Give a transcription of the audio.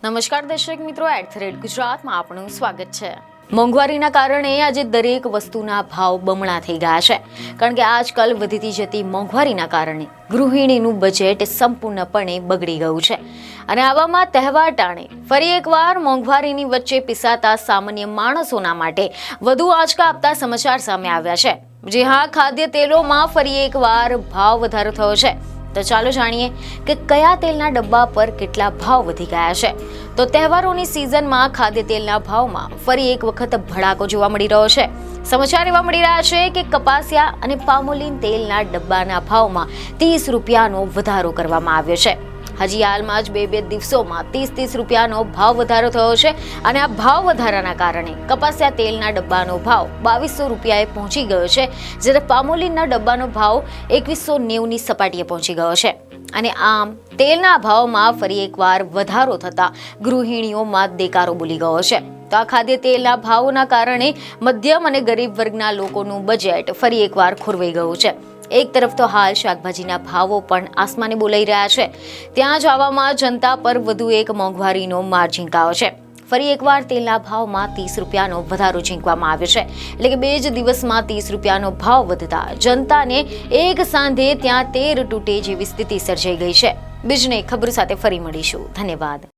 નમસ્કાર દર્શક મિત્રો, @ગુજરાતમાં આપનું સ્વાગત છે। મોંઘવારીના કારણે આજે દરેક વસ્તુના ભાવ બમણા થઈ ગયા છે, કારણ કે આજકાલ વધતી જતી મોંઘવારીના કારણે ગૃહિણીનું બજેટ સંપૂર્ણપણે બગડી ગયું છે અને આવામાં તહેવાર ટાણે ફરી એકવાર મોંઘવારીની વચ્ચે પીસાતા સામાન્ય માણસોના માટે વધુ આંચકા આપતા સમાચાર સામે આવ્યા છે। જી હા, ખાદ્ય તેલોમાં ફરી એકવાર ભાવ વધારો થયો છે। તો ચાલો જાણીએ કે કયા તેલના ડબ્બા પર કેટલા ભાવ વધી ગયા છે। તો તહેવારોની સિઝનમાં ખાદ્ય તેલના ભાવમાં ફરી એક વખત ભડાકો જોવા મળી રહ્યો છે। સમાચાર એવા મળી રહ્યા છે કે કપાસિયા અને પામોલીન તેલના ડબ્બાના ભાવમાં 30 રૂપિયાનો વધારો કરવામાં આવ્યો છે। હજી હાલમાં જ બે દિવસોમાં 30 રૂપિયાનો ભાવ વધારો થયો છે અને આ ભાવ વધારાના કારણે કપાસિયા તેલના ડબ્બાનો ભાવ 2200 રૂપિયાએ પહોંચી ગયો છે, જ્યારે પામોલીનના ડબ્બાનો ભાવ 2190ની સપાટીએ પહોંચી ગયો છે। અને આમ તેલના ભાવમાં ફરી એકવાર વધારો થતા ગૃહિણીઓમાં દેકારો બોલી ગયો છે। તો આ ખાદ્ય તેલના ભાવોના કારણે મધ્યમ અને ગરીબ વર્ગના લોકોનું બજેટ ફરી એકવાર ખોરવાઈ ગયું છે। એક તરફ તો હાલ શાકભાજીના ભાવો પણ આસમાને બોલાઈ રહ્યા છે, ત્યાં જ આવામાં જનતા પર વધુ એક મોંઘવારીનો માર ઝીંકાયો છે। ફરી એકવાર તેલના ભાવમાં 30 રૂપિયાનો વધારો ઝીંકવામાં આવ્યો છે, એટલે કે 2 જ દિવસમાં 30 રૂપિયાનો ભાવ વધતા જનતાને એક સાંધે ત્યાં તેર તૂટે જેવી સ્થિતિ સર્જાઈ ગઈ છે। બીજને ખબર સાથે ફરી મળીશું। ધન્યવાદ।